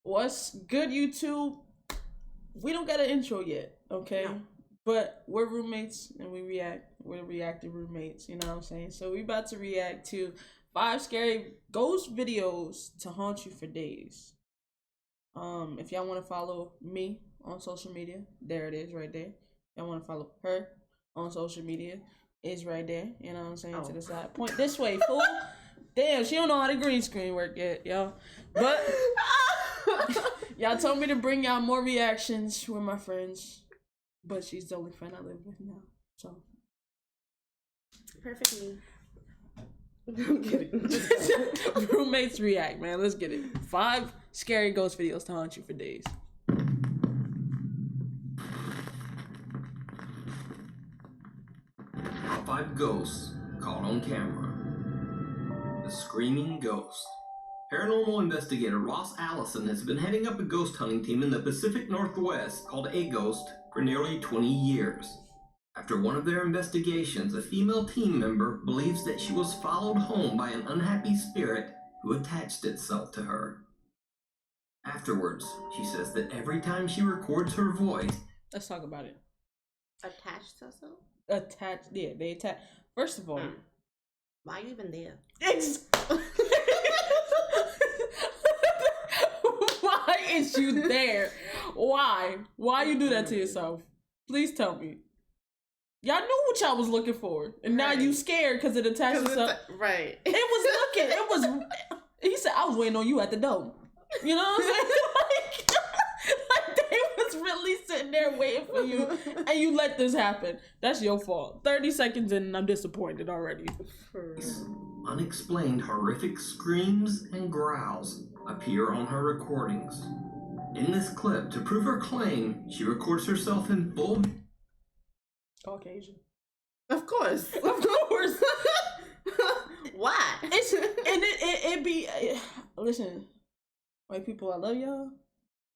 What's good, YouTube? We don't got an intro yet, okay? No. But we're roommates and we react. We're reactive roommates, you know what I'm saying? So we about to react to 5 scary ghost videos to haunt you for days. If y'all want to follow me on social media, there it is right there. Y'all want to follow her on social media, is right there. You know what I'm saying? To the side. Point this way, fool. Damn, she don't know how the green screen work yet, y'all. But y'all told me to bring y'all more reactions with my friends. But she's the only friend I live with now. So Perfect me. I'm kidding. roommates react, man. Let's get it. 5 scary ghost videos to haunt you for days. 5 ghosts caught on camera. The Screaming Ghost. Paranormal investigator Ross Allison has been heading up a ghost hunting team in the Pacific Northwest called A Ghost for nearly 20 years. After one of their investigations, a female team member believes that she was followed home by an unhappy spirit who attached itself to her. Afterwards, she says that every time she records her voice, Let's talk about it. Attached to herself? Attached, yeah, they attach. First of all, why are you even there? Why is you there? Why? Why you do that to yourself? Please tell me. Y'all knew what y'all was looking for, and now you scared because it attached itself. Right. It was looking. It was. He said, "I was waiting on you at the door." You know what I'm saying? like they was really sitting there waiting for you, and you let this happen. That's your fault. 30 seconds in, and I'm disappointed already. unexplained horrific screams and growls appear on her recordings. In this clip, to prove her claim, she records herself in full Caucasian. Of course. Of course. Why? It's and it be listen, white people, I love y'all,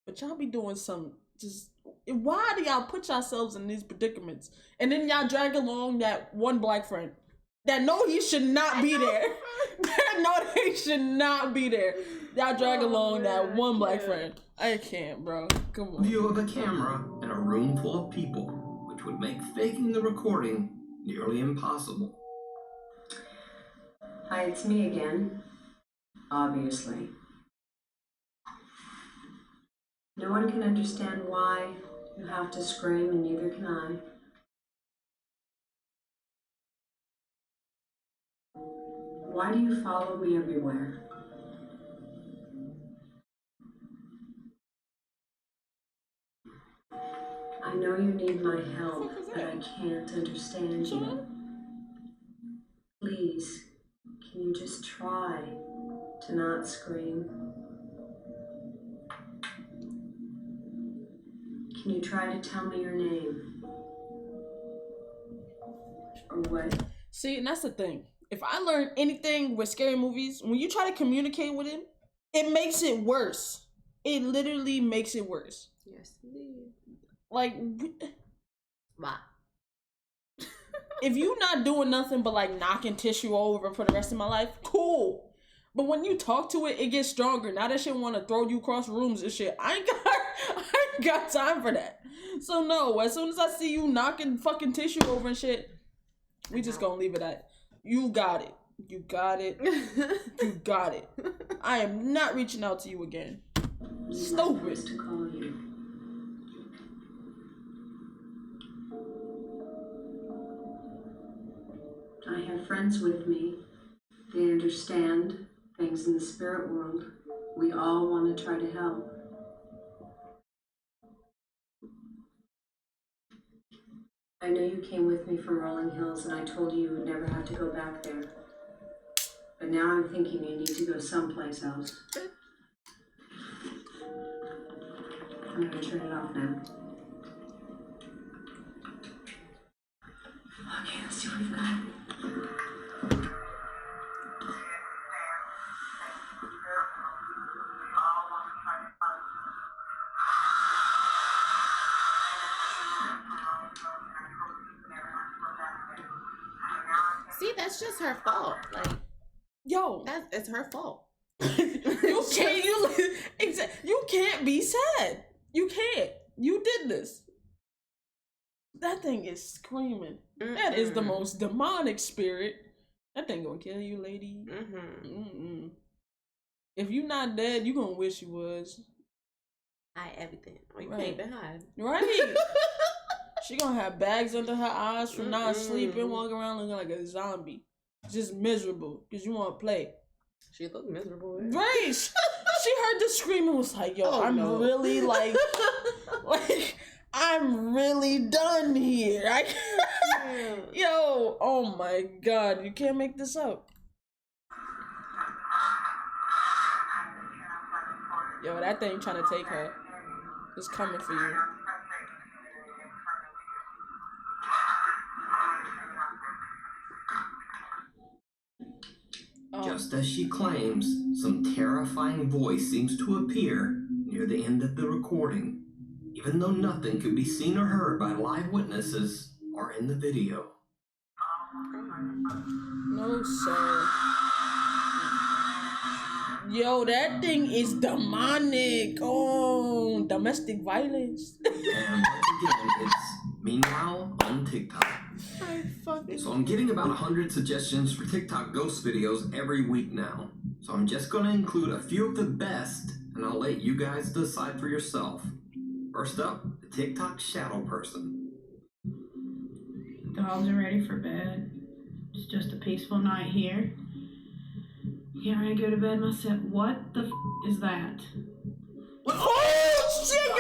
but y'all be doing some just. Why do y'all put yourselves in these predicaments and then y'all drag along that one black friend that know he should not be there? That know they should not be there. Y'all drag along that one black friend. I can't, bro. Come on. view of a camera in a room full of people, which would make faking the recording nearly impossible. Hi, it's me again. Obviously. No one can understand why you have to scream, and neither can I. Why do you follow me everywhere? I know you need my help, but I can't understand you. Please, can you just try to not scream? Can you try to tell me your name? Or what? See, and that's the thing. If I learn anything with scary movies, when you try to communicate with him, it makes it worse. It literally makes it worse. Yes, indeed. Like, Why? if you not doing nothing but like knocking tissue over for the rest of my life, cool. But when you talk to it, it gets stronger. Now that shit want to throw you across rooms and shit. I ain't got time for that. So no, as soon as I see you knocking fucking tissue over and shit, we just gonna leave it at, you got it. You got it. You got it. I am not reaching out to you again. Stupid. To call you. I have friends with me. They understand things in the spirit world. We all want to try to help. I know you came with me from Rolling Hills, and I told you you would never have to go back there. But now I'm thinking you need to go someplace else. I'm going to turn it off now. Okay, let's see what we've got. See, that's just her fault. Like, Yo, it's her fault. you can't be sad. You can't. You did this. That thing is screaming. That is the most demonic spirit. That thing gonna kill you, lady. If you not dead, you gonna wish you was. Hide everything. Oh, you can't even hide. Right. She gonna have bags under her eyes from not sleeping, walking around looking like a zombie. Just miserable because you want to play. She looked miserable. Right. She heard the scream and was like, yo, really like I'm really done here. I can't. Yo, oh my God. You can't make this up. Yo, that thing trying to take her. It's coming for you. Just as she claims, some terrifying voice seems to appear near the end of the recording, even though nothing could be seen or heard by live witnesses or in the video. No, sir. Yo, that thing is demonic. Oh, domestic violence. And once again, it's Meanwhile on TikTok. So I'm getting about 100 suggestions for TikTok ghost videos every week now. So I'm just going to include a few of the best, and I'll let you guys decide for yourself. First up, the TikTok shadow person. Dogs are ready for bed. It's just a peaceful night here. Getting ready to go to bed myself. What the is that? Oh shit!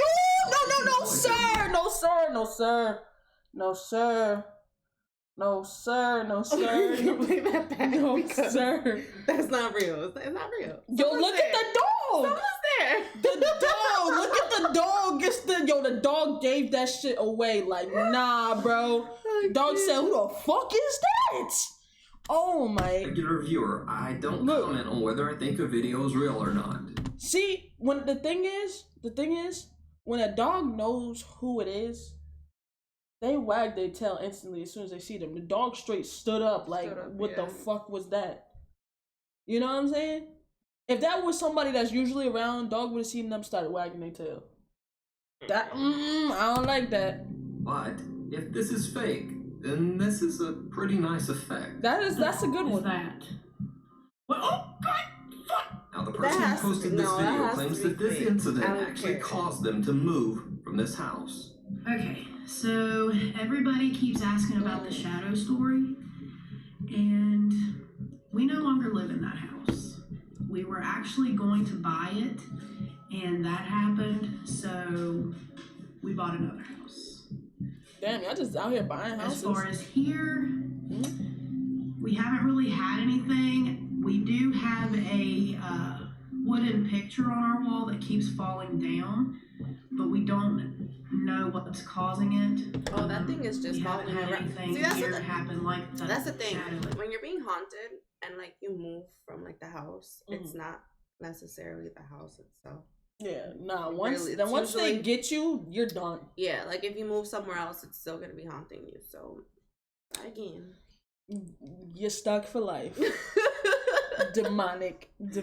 No, sir! No, sir! No, sir! No, sir! No, sir! No, sir! You bring that back? No, sir! That's not real. It's not real. Yo, look at the dog! Someone's there. The dog! Look at the dog! The dog gave that shit away. Like, nah, bro. Dog said, "Who the fuck is that?" Oh my! Regular viewer, I don't comment on whether I think a video is real or not. See, when the thing is, when a dog knows who it is, they wag their tail instantly as soon as they see them. The dog straight stood up like, what the fuck was that? You know what I'm saying? If that was somebody that's usually around, dog would have seen them started wagging their tail. That I don't like that. But if this is fake, then this is a pretty nice effect. That's a good one. That. Well, oh God! Now the person who posted this video claims that this incident actually caused them to move from this house. Okay, so everybody keeps asking about the shadow story, and we no longer live in that house. We were actually going to buy it, and that happened, so we bought another house. Damn, y'all just out here buying houses. As far as here, we haven't really had anything. We do have a wooden picture on our wall that keeps falling down, but we don't know what's causing it. Oh, that thing is just following you around. anything here happen like that. That's the thing. When you're being haunted and like you move from like the house, it's not necessarily the house itself. Yeah, nah. Once they get you, you're done. Yeah, like if you move somewhere else, it's still gonna be haunting you. So, again, you're stuck for life. demonic. The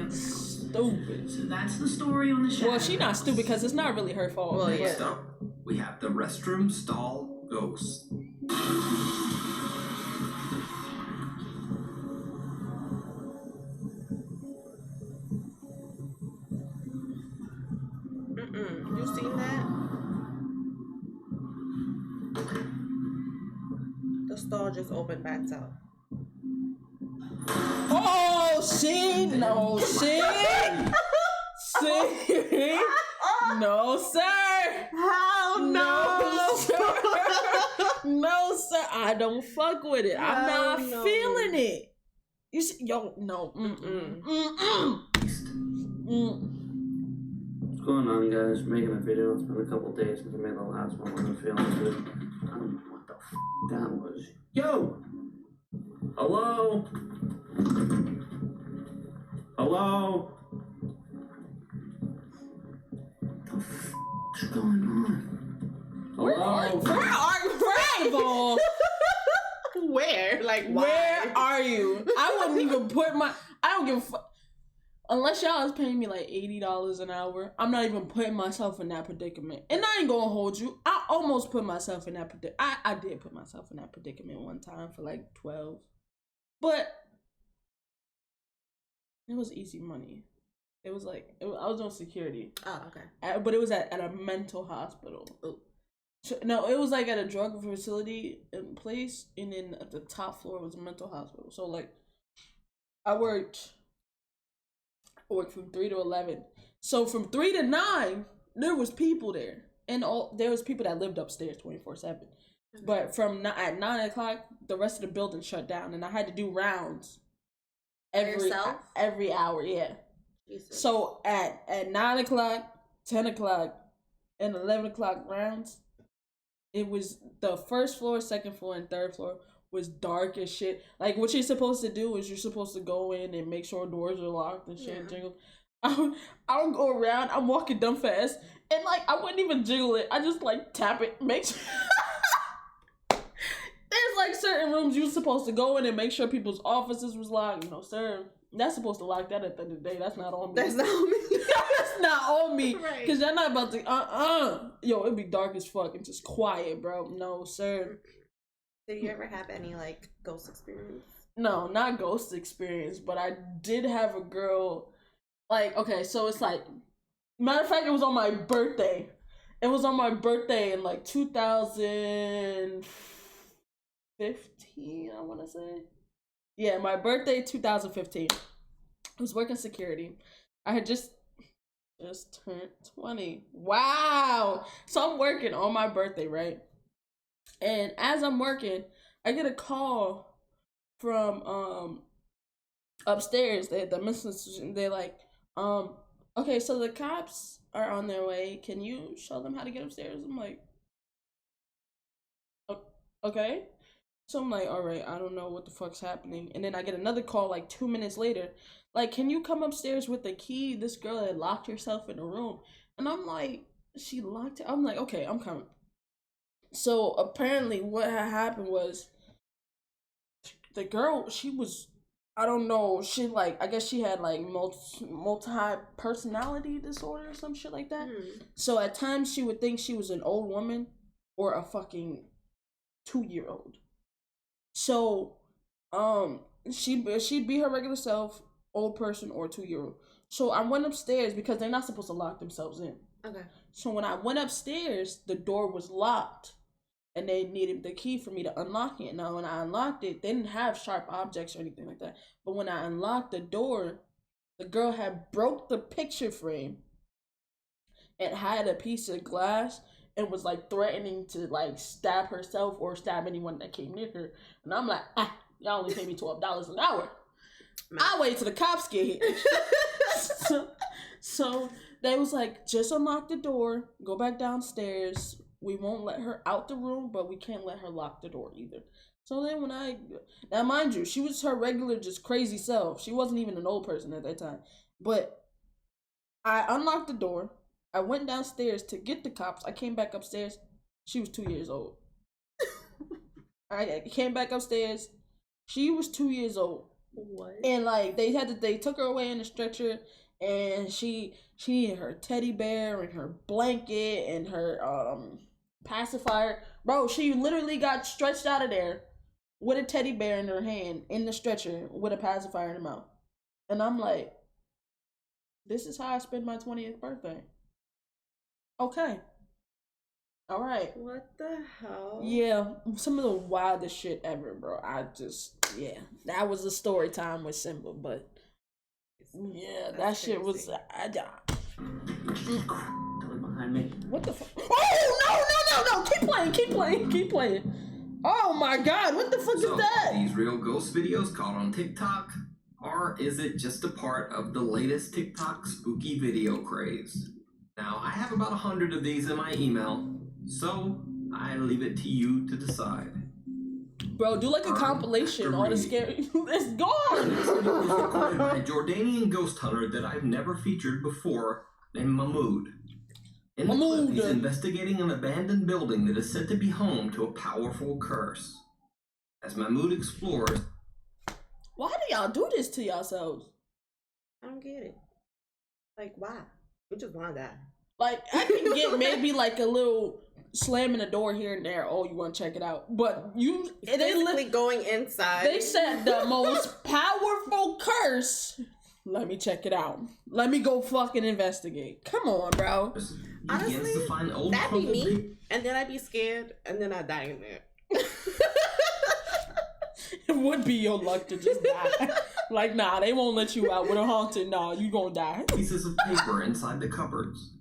other house. Stupid. So that's the story on the shadow. Well, she's not stupid because it's not really her fault. Well, Next up, we have the restroom stall ghost. You seen that? The stall just opened back up. Oh, see? No, see? See? No, sir. How no, sir. No, sir. I don't fuck with it. I'm not feeling it. You see? Yo, no. What's going on, guys? Making a video. It's been a couple days since I made the last one. I'm feeling good. I don't know what the f that was. Yo! Hello? Hello? What the f is going on? Hello? First of all, where? Like, why? where are you? I wouldn't even put my. I don't give a fuck. unless y'all is paying me like $80 an hour, I'm not even putting myself in that predicament. And I ain't gonna hold you. I almost put myself in that predicament. I did put myself in that predicament one time for like 12. But it was easy money. It was like, I was on security. Oh, okay. But it was at a mental hospital. So, no, it was like at a drug facility place. And then at the top floor was a mental hospital. So like, I worked from 3 to 11. So from 3 to 9, there was people there. And there was people that lived upstairs 24/7. But at 9 o'clock, the rest of the building shut down. And I had to do rounds every hour, yeah. Jesus. So at 9 o'clock, 10 o'clock, and 11 o'clock rounds, it was the first floor, second floor, and third floor was dark as shit. Like, what you're supposed to do is you're supposed to go in and make sure doors are locked and shit and jingle. I don't go around. I'm walking dumb fast. And, like, I wouldn't even jiggle it. I just, like, tap it. Make sure. There's, like, certain rooms you're supposed to go in and make sure people's offices was locked. You know, sir, that's supposed to lock that at the end of the day. That's not on me. That's not on me. That's not on me. Right. Because you're not about to, Yo, it'd be dark as fuck and just quiet, bro. No, sir. Did you ever have any, like, ghost experience? No, not ghost experience, but I did have a girl, like, okay, so it's like, matter of fact, it was on my birthday. It was on my birthday in, like, 2015, I want to say. Yeah, my birthday, 2015. I was working security. I had just turned 20. Wow! So I'm working on my birthday, right? And as I'm working, I get a call from upstairs. The message, they're like, okay, so the cops are on their way. Can you show them how to get upstairs? I'm like, okay. So I'm like, all right, I don't know what the fuck's happening. And then I get another call like 2 minutes later, like, can you come upstairs with the key? This girl had locked herself in a room. And I'm like, she locked it? I'm like, okay, I'm coming. So apparently what had happened was the girl, she was, I don't know, she like, I guess she had like multi-personality disorder or some shit like that. So at times she would think she was an old woman or a fucking 2-year-old. So she'd be her regular self, old person or 2-year-old. So I went upstairs because they're not supposed to lock themselves in. Okay. So when I went upstairs, the door was locked. And they needed the key for me to unlock it. Now, when I unlocked it, they didn't have sharp objects or anything like that. But when I unlocked the door, the girl had broke the picture frame and had a piece of glass and was, like, threatening to, like, stab herself or stab anyone that came near her. And I'm like, y'all only pay me $12 an hour. I wait till the cops get here. So they was like, just unlock the door, go back downstairs. We won't let her out the room, but we can't let her lock the door either. So then now mind you, she was her regular just crazy self. She wasn't even an old person at that time. But I unlocked the door. I went downstairs to get the cops. I came back upstairs. She was 2 years old. I came back upstairs. She was 2 years old. What? And like they took her away in a stretcher, and she had her teddy bear and her blanket and her pacifier. Bro, she literally got stretched out of there with a teddy bear in her hand in the stretcher with a pacifier in her mouth. And I'm like, this is how I spend my 20th birthday. Okay. All right. What the hell? Yeah, some of the wildest shit ever, bro. That was a story time with Simba, but yeah, that shit was. Behind me. What the fuck? Oh no! Keep playing. Oh my God! What the fuck is that? These real ghost videos caught on TikTok, or is it just a part of the latest TikTok spooky video craze? Now I have about 100 of these in my email, so I leave it to you to decide. Bro, do like a compilation, all the scary. It's gone! This video was recorded by a Jordanian ghost hunter that I've never featured before, named Mahmoud. In the clip, he's investigating an abandoned building that is said to be home to a powerful curse. As Mahmoud explores... Why do y'all do this to yourselves? I don't get it. Like, why? We just want that. Like, I can get maybe like a little slamming the door here and there. Oh, you want to check it out? But Physically going inside. They said the most powerful curse. Let me check it out. Let me go fucking investigate. Come on, bro. Honestly, to find old that'd be me. crumpled And then I'd be scared, and then I'd die in there. It would be your luck to just die. Like, nah, they won't let you out with a haunted. Nah, you gonna die. pieces of paper inside the cupboards,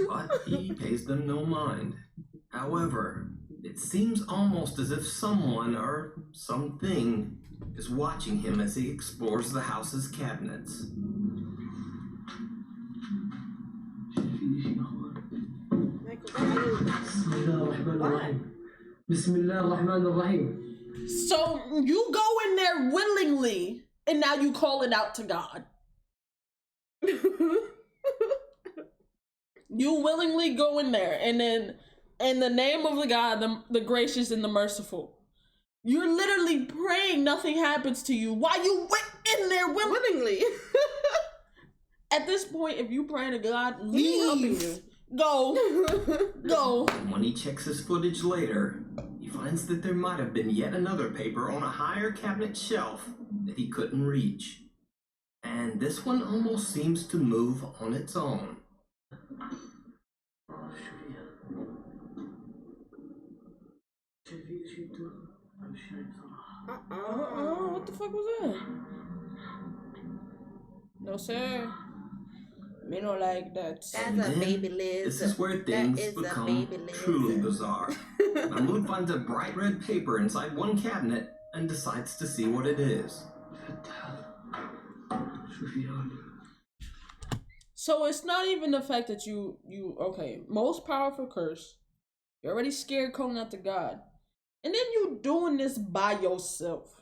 but he pays them no mind. However, it seems almost as if someone or something is watching him as he explores the house's cabinets. So you go in there willingly, and now you calling out to God. You willingly go in there, and then in the name of the God, the gracious and the merciful, you're literally praying nothing happens to you while you went in there willingly. At this point, if you praying to God, leave. Go. Go. And when he checks his footage later, he finds that there might have been yet another paper on a higher cabinet shelf that he couldn't reach. And this one almost seems to move on its own. What the fuck was that? No, sir. Me don't like that. That's a baby lizard. This is where things become truly bizarre. Mahmoud finds a bright red paper inside one cabinet and decides to see what it is. So it's not even the fact that you okay, most powerful curse. You're already scared calling out to God. And then you doing this by yourself.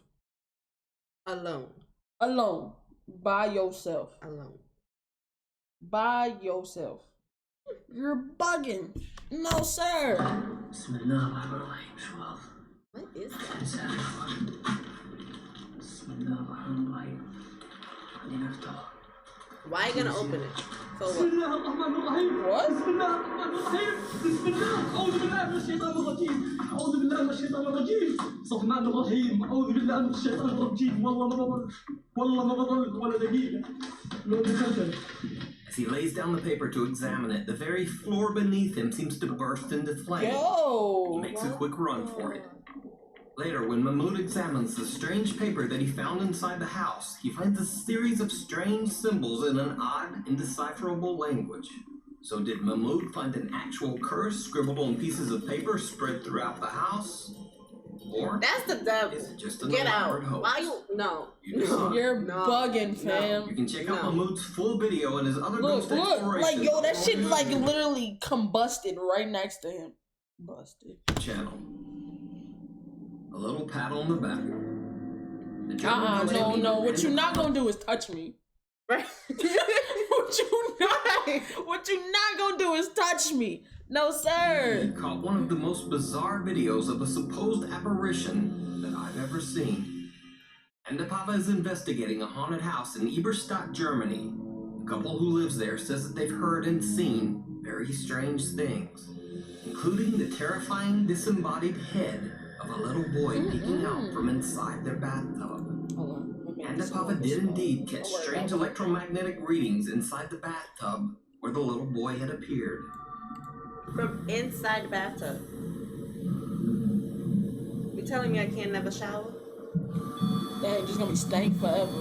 Alone. By yourself. By yourself. You're bugging. No, sir. What is that? Why are you gonna open it? For what? As he lays down the paper to examine it, the very floor beneath him seems to burst into flame. Yo! He makes a quick run for it. Later, when Mahmoud examines the strange paper that he found inside the house, he finds a series of strange symbols in an odd, indecipherable language. So did Mahmoud find an actual curse scribbled on pieces of paper spread throughout the house? Or that's the devil. Is it just an Get out. elaborate hoax? Why you? No. You're bugging, fam. You can check out Mahmoud's full video and his other ghost Look, explorations. like, yo, that shit, like, literally combusted right next to him. Busted. Channel. A little pat on the back. No. What you're not gonna do is touch me. Right. What you not gonna do is touch me. No, sir. He caught one of the most bizarre videos of a supposed apparition that I've ever seen. Endapava is investigating a haunted house in Eberstadt, Germany. The couple who lives there says that they've heard and seen very strange things, including the terrifying disembodied head of a little boy peeking out from inside their bathtub. Endapava did indeed catch strange electromagnetic readings inside the bathtub where the little boy had appeared. From inside the bathtub. You telling me I can't never shower? Dang, just gonna be stank forever.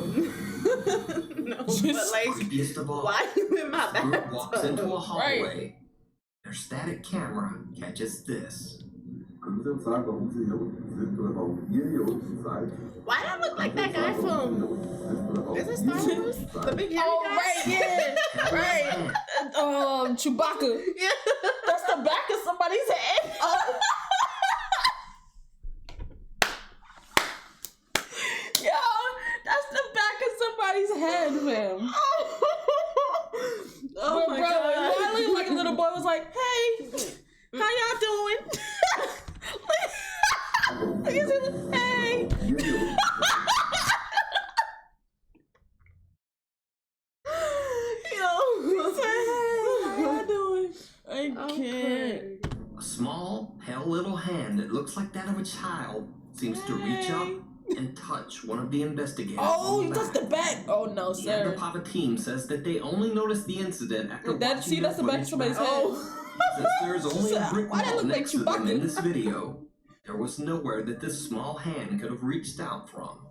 No, but like, creepiest of all, why are you in my the group bathtub? walks into a hallway. Right. Their static camera catches this. Why do I look like that guy from? Is it Star Wars? The big hairy guy? Right, yeah. Right. Chewbacca. Yeah. That's the back of somebody's head. Oh. Yo, that's the back of somebody's head, fam. Oh my God. Riley, like a little boy, was like, "Hey, how y'all doing?" Look at him. Hey. I can't. A small, pale little hand that looks like that of a child seems to reach up and touch one of the investigators. Oh, you touched the back. Oh no, The sir. Underpava team says that they only noticed the incident after watching That's the back of somebody's head. Since there's only a brick Why that wall look like next to them in Chewbacca? this video, there was nowhere that this small hand could have reached out from.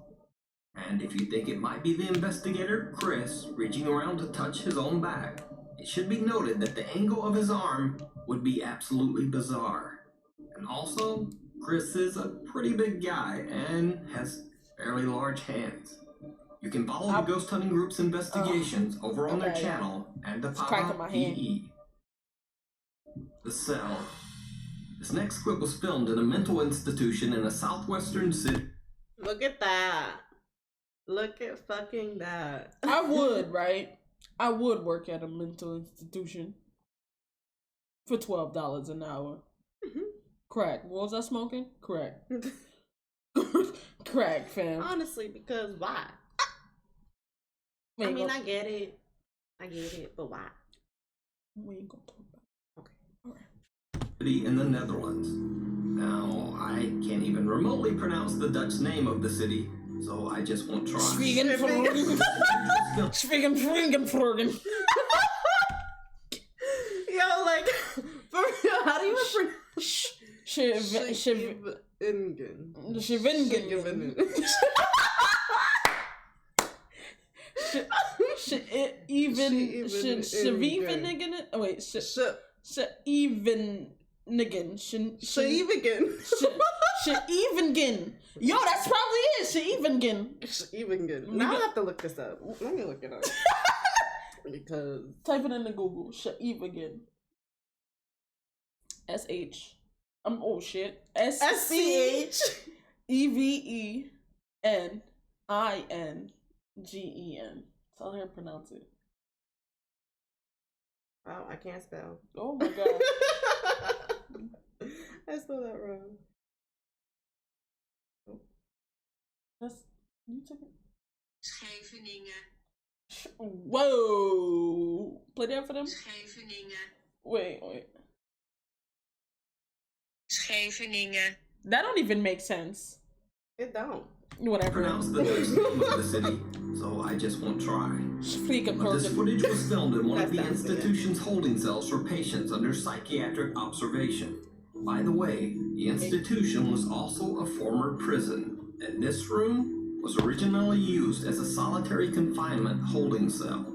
And if you think it might be the investigator, Chris, reaching around to touch his own back, it should be noted that the angle of his arm would be absolutely bizarre. And also, Chris is a pretty big guy and has fairly large hands. You can follow the Ghost Hunting Group's investigations over on their channel and the Papa PE. The Cell. This next clip was filmed in a mental institution in a southwestern city. Look at that. Look at fucking that. I would, right? I would work at a mental institution for $12 an hour. Crack. What was I smoking? Crack. Crack, fam. Honestly, because why? I mean, I get it, but why? We ain't gonna talk about it. Okay. Alright. In the Netherlands. Now, I can't even remotely pronounce the Dutch name of the city, so I just won't try. Schwiegenfrogen. Yo, like, for real, how do you pronounce? Schwingen. Yo, that's probably it. Sheevengen. Now I have to look this up. Let me look it up. Because type it into Google. Sheevengen. SH. Oh shit. SCHEVENINGEN. Tell her to pronounce it. Wow, I can't spell. Oh my god. I spelled that wrong. That's you took it. Scheveningen. Whoa. Play that for them. Scheveningen. Wait. Scheveningen. That don't even make sense. It don't. Whatever. Pronounce the Dutch name of the city, so I just won't try. But this footage was filmed in one of the institution's holding cells for patients under psychiatric observation. By the way, the institution was also a former prison, and this room was originally used as a solitary confinement holding cell.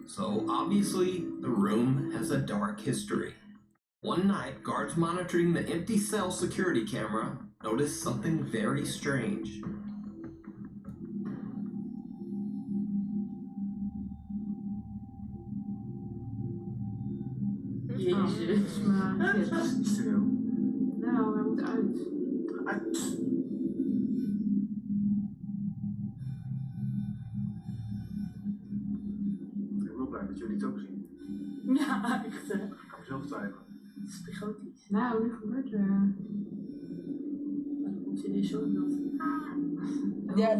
So obviously, the room has a dark history. One night, guards monitoring the empty cell security camera noticed something very strange. Jezus, maar shit. Nou, hij moet uit. Ik ben wel blij dat jullie het ook zien. Ja, echt. Ik kan mezelf twijfelen. Het is psychotisch. Nou, nu gebeurt er. Dan komt ze in de shownotes. Yeah,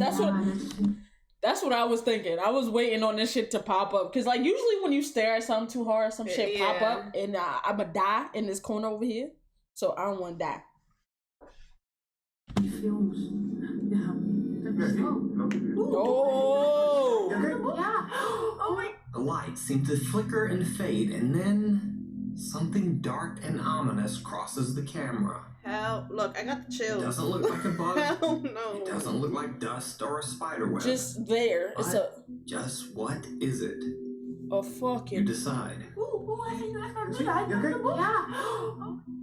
that's what I was thinking. I was waiting on this shit to pop up. Because, like, usually when you stare at something too hard, some shit pop up. And I'm going to die in this corner over here. So I don't want to die. Die films. Ja. Dat is ook. Oh! Ja. Oh my. The lights seem to flicker and fade, and then something dark and ominous crosses the camera. Hell, look, I got the chills. It doesn't look like a bug. Hell no. It doesn't look like dust or a spider web. Just there. It's Just what is it? a fucking... You decide. Hij ging echt naar binnen. Ja.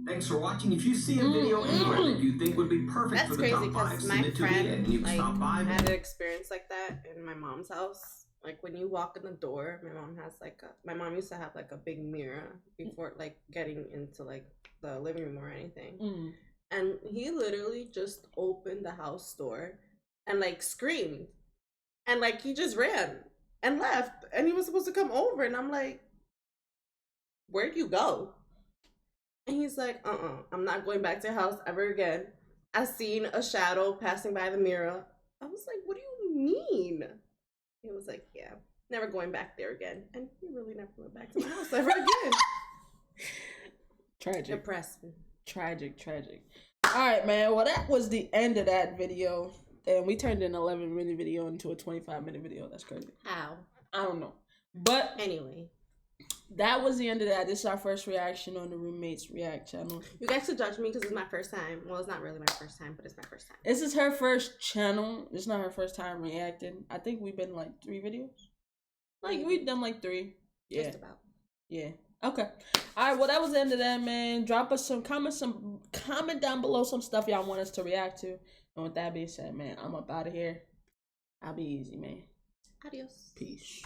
Thanks for watching. If you see a video anywhere that you think would be perfect That's for the crazy top 5, because send my it to me friend and you can stop by. had an experience like that in my mom's house. Like when you walk in the door, my mom used to have like a big mirror before like getting into like the living room or anything. And he literally just opened the house door and like screamed. And like he just ran and left. And he was supposed to come over. And I'm like, where'd you go? And he's like, I'm not going back to your house ever again. I seen a shadow passing by the mirror. I was like, what do you mean? He was like, yeah, never going back there again. And he really never went back to my house ever again. Tragic. Depressing. Tragic. All right, man. Well, that was the end of that video. And we turned an 11-minute video into a 25-minute video. That's crazy. How? I don't know. But anyway, that was the end of that. This is our first reaction on the Roommates React channel. You guys should judge me because it's my first time. Well, it's not really my first time, but it's my first time. This is her first channel. It's not her first time reacting. I think we've been like 3 videos. Like, we've done like 3. Yeah. Just about. Yeah. Okay. All right. Well, that was the end of that, man. Drop us some comment down below some stuff y'all want us to react to. And with that being said, man, I'm up out of here. I'll be easy, man. Adios. Peace.